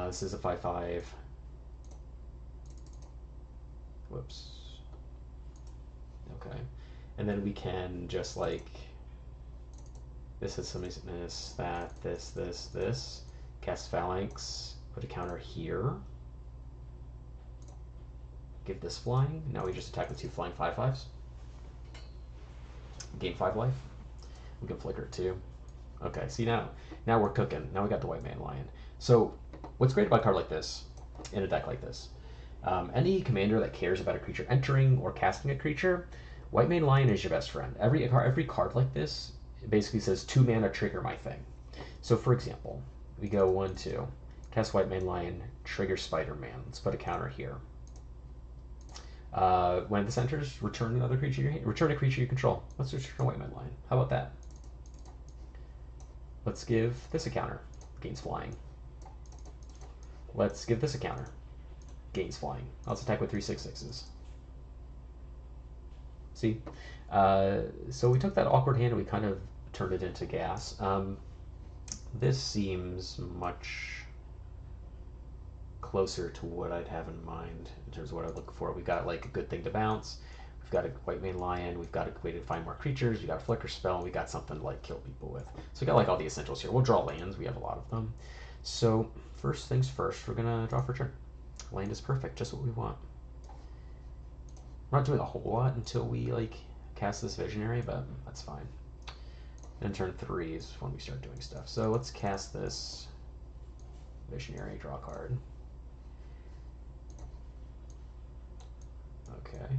This is a 5/5. Whoops. Okay. And then we can just like... This is some that, this. Cast Phalanx. Put a counter here. Give this flying. Now we just attack with 2 flying 5/5s. Gain 5 life. We can flicker it too. Okay, see now we're cooking. Now we got the White Man Lion. So what's great about a card like this, in a deck like this, any commander that cares about a creature entering or casting a creature, White Man Lion is your best friend. Every card like this basically says 2 mana trigger my thing. So for example, we go 1, 2, cast White Man Lion, trigger Spider-Man. Let's put a counter here. When this enters, return another creature return a creature you control. Let's return a White Man Lion. How about that? Let's give this a counter. Gains flying. Let's give this a counter. Gains flying. Let's attack with 3 6/6s. See? So we took that awkward hand and we kind of turned it into gas. This seems much closer to what I'd have in mind in terms of what I look for. We've got like a good thing to bounce. We've got a White Man Lion. We've got a way to find more creatures. We got a Flicker spell. And we got something to like kill people with. So we got like all the essentials here. We'll draw lands. We have a lot of them. So first things first, we're gonna draw for turn. Land is perfect, just what we want. We're not doing a whole lot until we like cast this Visionary, but that's fine. And turn 3 is when we start doing stuff. So let's cast this Visionary, draw a card. Okay.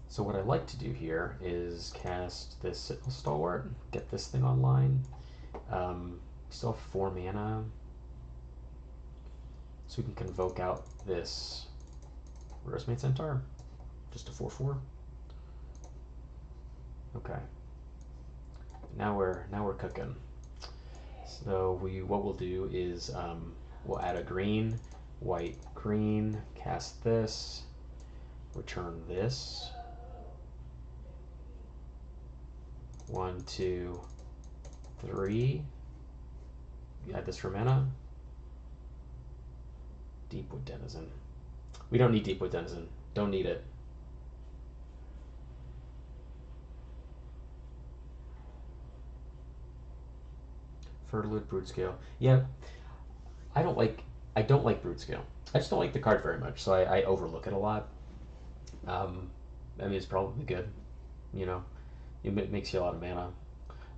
So what I like to do here is cast this Sentinel Stalwart, get this thing online. We still have 4 mana. So we can convoke out this Rosemate Centaur. Just a 4/4. Okay. Now we're cooking. So what we'll do is we'll add a green, white, green, cast this, return this. 1, 2, 3. Add this for mana. Deepwood Denizen. We don't need Deepwood Denizen. Don't need it. Fertilid, Brood Scale. Yeah, I don't like Brood Scale. I just don't like the card very much, so I overlook it a lot. I mean, it's probably good, you know. It makes you a lot of mana.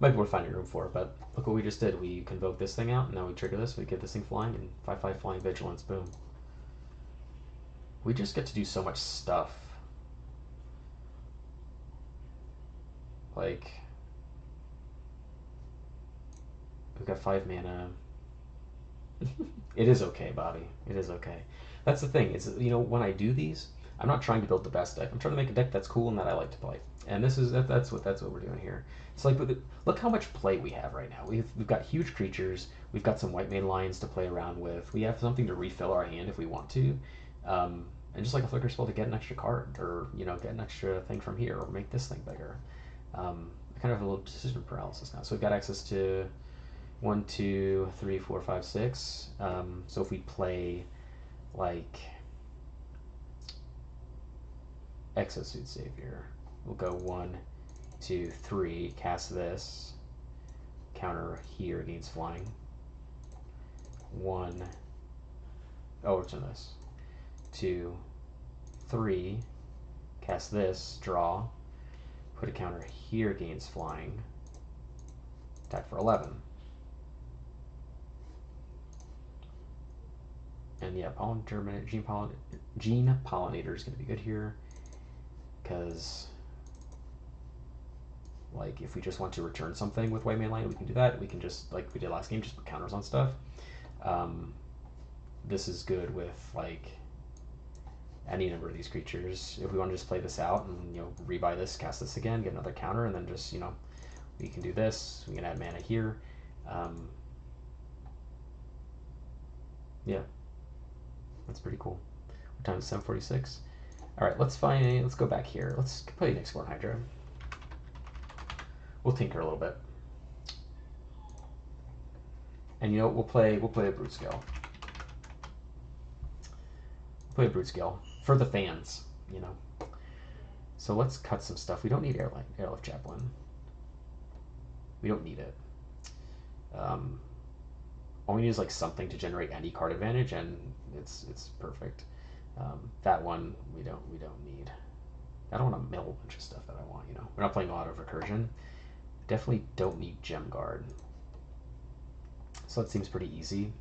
Might be worth finding room for, but look what we just did. We convoke this thing out, and now we trigger this. We get this thing flying, and 5/5 flying vigilance. Boom. We just get to do so much stuff. Like, We've got 5 mana. It is okay, Bobby. It is okay. That's the thing. Is when I do these, I'm not trying to build the best deck. I'm trying to make a deck that's cool and that I like to play. And that's what we're doing here. It's like look how much play we have right now. We've got huge creatures. We've got some white main lions to play around with. We have something to refill our hand if we want to. And just like a flicker spell to get an extra card, or get an extra thing from here, or make this thing bigger. I kind of have a little decision paralysis now. So we've got access to 1, 2, 3, 4, 5, 6. So if we play like Exosuit Savior, we'll go 1, 2, 3, cast this, counter here against flying. 1, return this. 2, 3, cast this, draw, put a counter here against flying, attack for 11. And yeah, Gene Pollinator is going to be good here, because like if we just want to return something with white main line, we can do that. We can just, like we did last game, just put counters on stuff. This is good with like any number of these creatures. If we want to just play this out and rebuy this, cast this again, get another counter, and then just we can do this. We can add mana here. Yeah, that's pretty cool. What time is 7:46? All right, let's go back here. Let's play an Exploring Hydra. We'll tinker a little bit, and we'll play a Brute Scale. Play a Brute Scale for the fans, So let's cut some stuff. We don't need Airlift Chaplain. We don't need it. All we need is like something to generate any card advantage, and it's perfect. That one we don't need. I don't want to mill a bunch of stuff that I want. We're not playing a lot of recursion. Definitely don't need Gem Guard. So that seems pretty easy.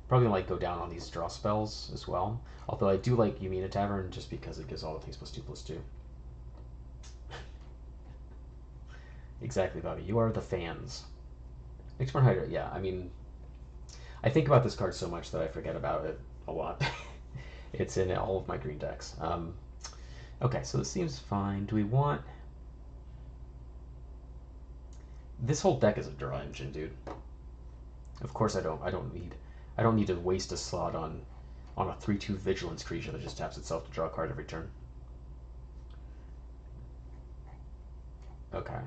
Probably like go down on these draw spells as well. Although I do like Yumina Tavern just because it gives all the things +2/+2. Exactly, Bobby. You are the fans. Exploring Hydra, yeah. I mean, I think about this card so much that I forget about it a lot. It's in all of my green decks. Okay, so this seems fine. Do we want... This whole deck is a draw engine, dude. Of course I don't need to waste a slot on a 3/2 Vigilance creature that just taps itself to draw a card every turn. Okay.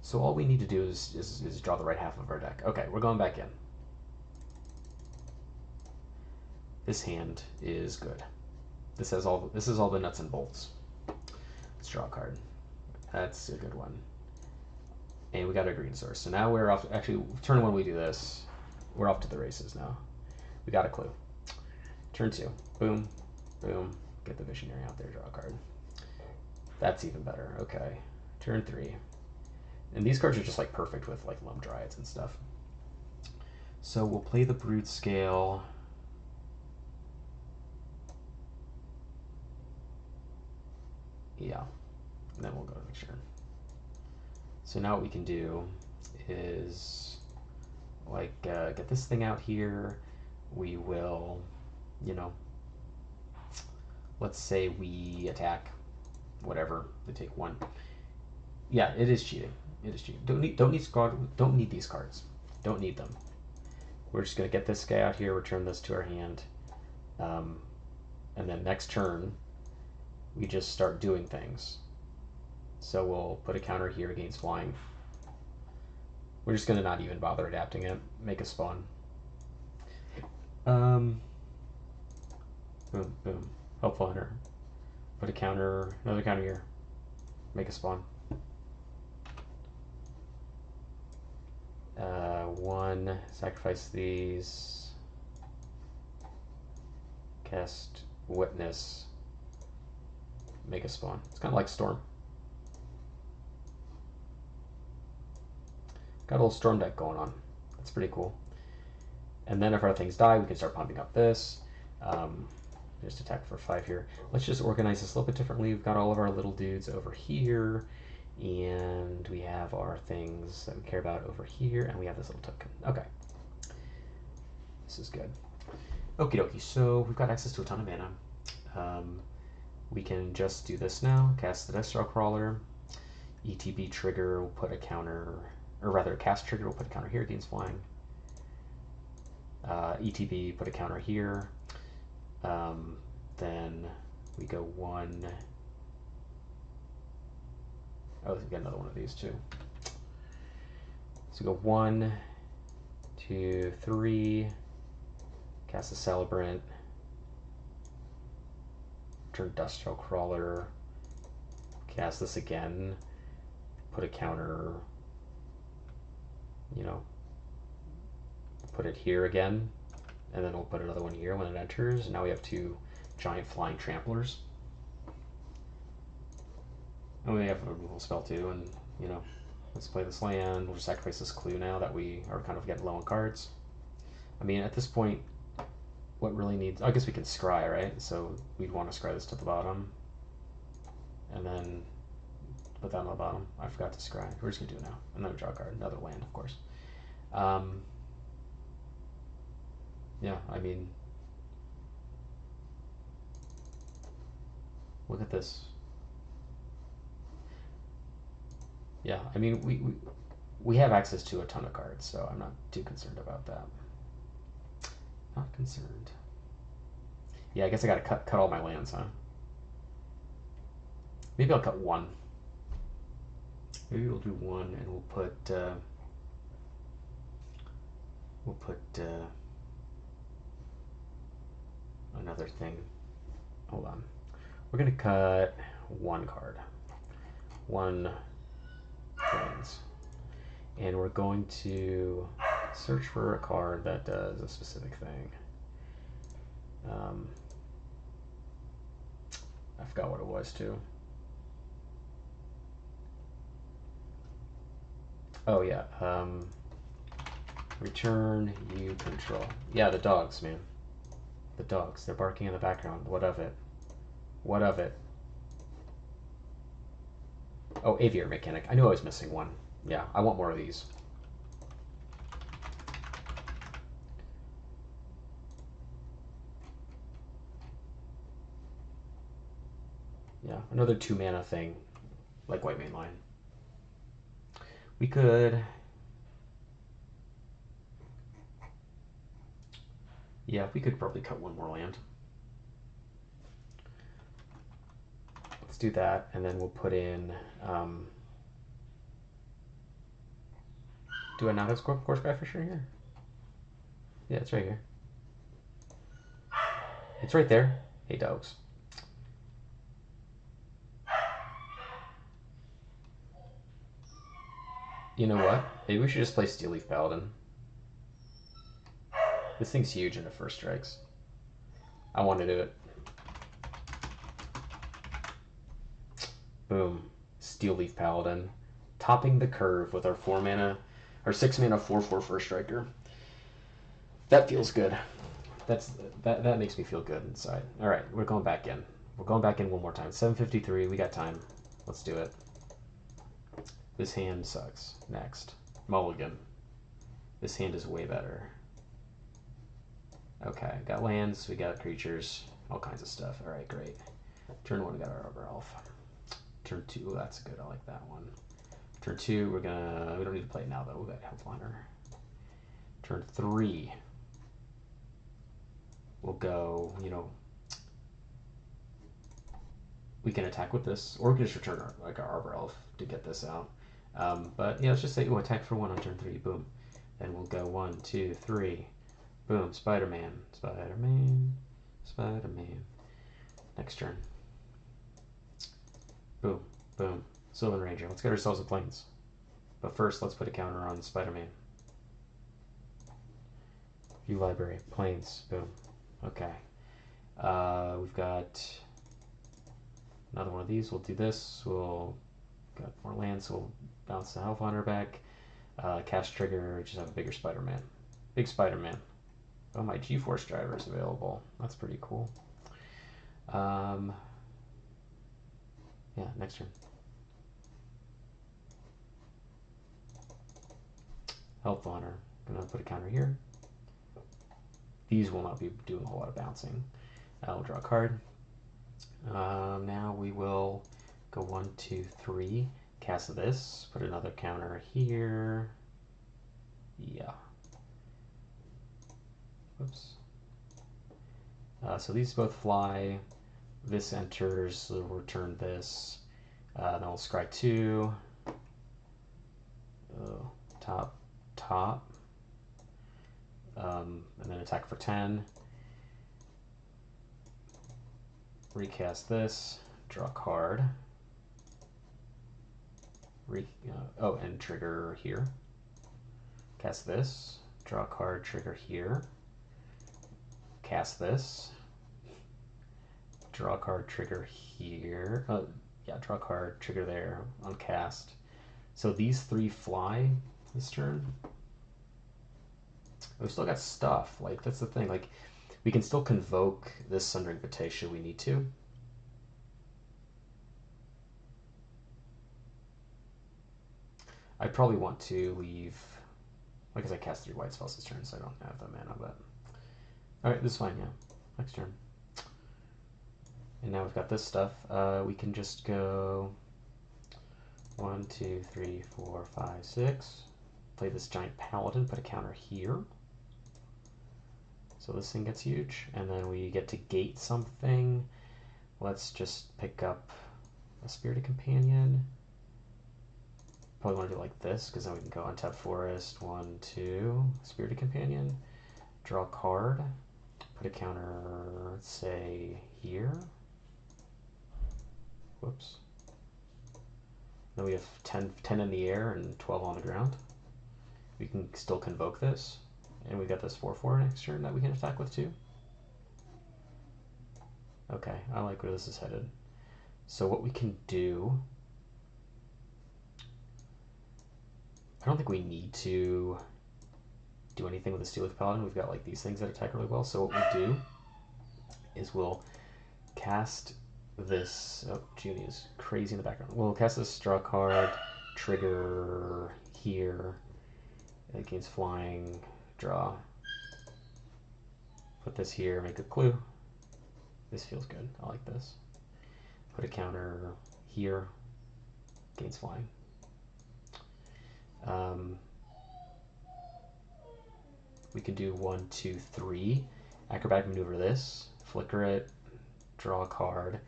So all we need to do is draw the right half of our deck. Okay, we're going back in. This hand is good. This is all the nuts and bolts. Let's draw a card. That's a good one. And we got our green source. So now we're off. Actually, turn 1 we do this. We're off to the races now. We got a clue. Turn 2. Boom. Boom. Get the Visionary out there, draw a card. That's even better. Okay. Turn 3. And these cards are just like perfect with like Loam Dryads and stuff. So we'll play the Brood Scale. Yeah. And then we'll go to the turn. So now what we can do is like get this thing out here. We will, let's say we attack, whatever, they take 1. Yeah, it is cheating. It is cheating. Don't need these cards. Don't need them. We're just gonna get this guy out here, return this to our hand, and then next turn we just start doing things. So we'll put a counter here against flying. We're just gonna not even bother adapting it. Make a spawn. Boom, boom. Helpful Hunter. Put a counter, another counter here. Make a spawn. 1, sacrifice these. Cast Witness. Make a spawn. It's kind of like Storm. Got a little Storm deck going on. That's pretty cool. And then if our things die, we can start pumping up this. Just attack for 5 here. Let's just organize this a little bit differently. We've got all of our little dudes over here. And we have our things that we care about over here, and we have this little token. Okay. This is good. Okie dokie, so we've got access to a ton of mana. We can just do this now, cast the Death Straw Crawler. ETB trigger will put a counter, or rather, cast trigger will put a counter here against flying. ETB put a counter here. Then we go one. Oh, we got another one of these too. So we go 1, 2, 3. Cast a Celebrant. Turn Dust Trail Crawler. Cast this again. Put a counter. You know, put it here again, and then we'll put another one here when it enters. Now we have 2 giant flying tramplers. And we have a removal spell too, and you know, let's play this land. We'll just sacrifice this clue now that we are kind of getting low on cards. I mean, at this point, what really needs... I guess we can scry, right? So we'd want to scry this to the bottom. And then put that on the bottom. I forgot to scry. We're just going to do it now. And then we draw a card. Another land, of course. Yeah, I mean... Look at this. Yeah, I mean, we have access to a ton of cards, so I'm not too concerned about that. Not concerned. Yeah, I guess I gotta cut all my lands, huh? Maybe I'll cut 1. Maybe we'll do 1, and we'll put another thing. Hold on. We're gonna cut 1 card. 1 planes. And we're going to search for a card that does a specific thing. I forgot what it was too. Oh yeah, return you control. Yeah, the dogs, man. The dogs, they're barking in the background. What of it? What of it? Oh, aviator mechanic. I knew I was missing one. Yeah, I want more of these. Yeah, another 2 mana thing, like white main line. We could... Yeah, we could probably cut 1 more land. Let's do that, and then we'll put in... do I not have Course Fisher here? Yeah, it's right here. It's right there. Hey, dogs. You know what? Maybe we should just play Steel Leaf Paladin. This thing's huge into first strikes. I want to do it. Boom. Steel Leaf Paladin. Topping the curve with our 4 mana, our 6 mana 4/4 first striker. That feels good. That makes me feel good inside. All right, we're going back in. We're going back in one more time. 7:53. We got time. Let's do it. This hand sucks. Next. Mulligan. This hand is way better. Okay, got lands, we got creatures, all kinds of stuff. All right, great. Turn 1, we got our Arbor Elf. Turn 2, that's good. I like that one. Turn 2, we don't need to play it now though. We got Hellflyer. Turn 3, we'll go. You know, we can attack with this, or we can just return our Arbor Elf to get this out. But yeah, let's just say, attack for 1 on turn 3. Boom. Then we'll go 1, 2, 3. Boom. Spider-Man. Spider-Man. Spider-Man. Next turn. Boom. Boom. Sylvan Ranger. Let's get ourselves a plains. But first, let's put a counter on Spider-Man. View library. Plains. Boom. Okay. We've got another one of these. We'll do this. We'll got more land, so we'll bounce the Hellflyer back. Cast trigger. Just have a bigger Spider-Man. Big Spider-Man. Oh, my G-Force driver is available. That's pretty cool. Yeah, next turn. Helpful Hunter. I'm gonna put a counter here. These will not be doing a whole lot of bouncing. I'll draw a card. Now we will go 1, 2, 3. Cast this. Put another counter here. Yeah. Whoops. So these both fly. This enters, so we'll return this. Then we'll scry 2. Top, top. And then attack for 10. Recast this. Draw a card. And trigger here. Cast this. Draw a card, trigger here. Cast this. Draw a card, trigger here. Draw a card, trigger there, uncast. So these 3 fly this turn. We've still got stuff. Like, that's the thing. Like, we can still convoke this Sundering Vitae should we need to. I probably want to leave, because I cast 3 white spells this turn, so I don't have the mana, but... Alright, this is fine, yeah. Next turn. And now we've got this stuff. We can just go 1, 2, 3, 4, 5, 6. Play this giant paladin, put a counter here. So this thing gets huge. And then we get to gate something. Let's just pick up a Spirited Companion. Probably want to do like this, because then we can go untap forest. 1, 2, Spirited Companion. Draw a card. Put a counter, let's say, here. Whoops. Then we have 10 in the air and 12 on the ground. We can still convoke this. And we got this 4/4 next turn that we can attack with too. Okay, I like where this is headed. So what we can do... I don't think we need to do anything with the Steelix Paladin. We've got like these things that attack really well. So what we'll do is we'll cast this. Oh, Junie is crazy in the background. We'll cast this, draw card, trigger here. It gains flying, draw. Put this here, make a clue. This feels good. I like this. Put a counter here, gains flying. We could do 1, 2, 3. Acrobatic maneuver this, flicker it, draw a card,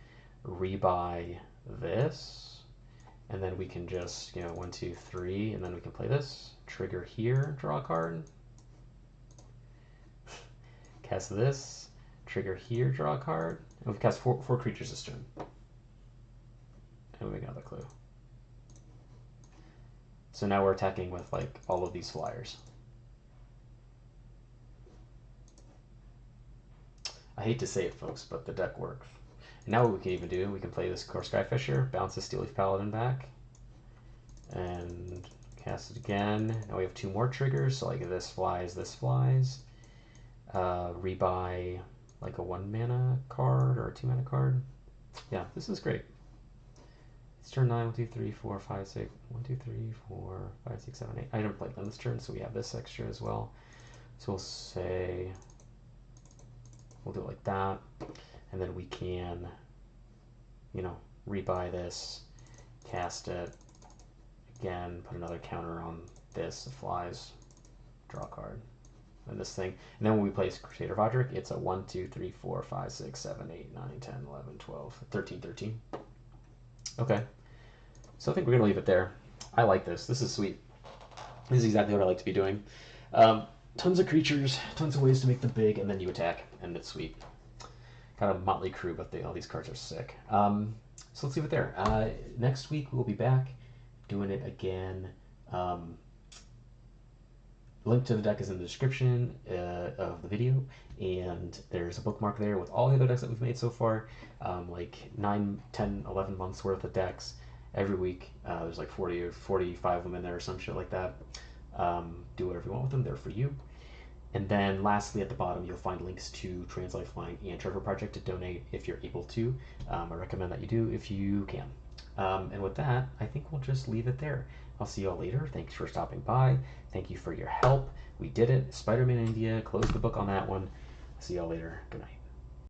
rebuy this, and then we can just, 1, 2, 3, and then we can play this. Trigger here, draw a card. Cast this, trigger here, draw a card. And we've cast four creatures this turn. And we make another clue. So now we're attacking with like all of these flyers. I hate to say it, folks, but the deck works. And now what we can even do, we can play this Core Skyfisher, bounce the Steelleaf Paladin back, and cast it again. Now we have 2 more triggers, so like this flies, rebuy like a 1 mana card or a 2 mana card. Yeah, this is great. It's turn 9, 1, 2, 3, 4, 5, 6, 1, 2, 3, 4, 5, 6, 7, 8. I never played them this turn, so we have this extra as well. So we'll say, we'll do it like that, and then we can, rebuy this, cast it, again, put another counter on this, it flies, draw a card, and this thing. And then when we play Crusader Vodric, it's a 1, 2, 3, 4, 5, 6, 7, 8, 9, 10, 11, 12, 13, 13. Okay, so I think we're going to leave it there. I like this. This is sweet. This is exactly what I like to be doing. Tons of creatures, tons of ways to make them big, and then you attack, and it's sweet. Kind of motley crew, but all these cards are sick. So let's leave it there. Next week we'll be back doing it again. Link to the deck is in the description of the video, and there's a bookmark there with all the other decks that we've made so far, like 9, 10, 11 months worth of decks every week. There's like 40 or 45 of them in there or some shit like that. Do whatever you want with them, they're for you. And then lastly at the bottom you'll find links to Trans Lifeline and Trevor Project to donate if you're able to. I recommend that you do if you can. And with that, I think we'll just leave it there. I'll see y'all later. Thanks for stopping by. Thank you for your help. We did it. Spider-Man India. Close the book on that one. See y'all later. Good night.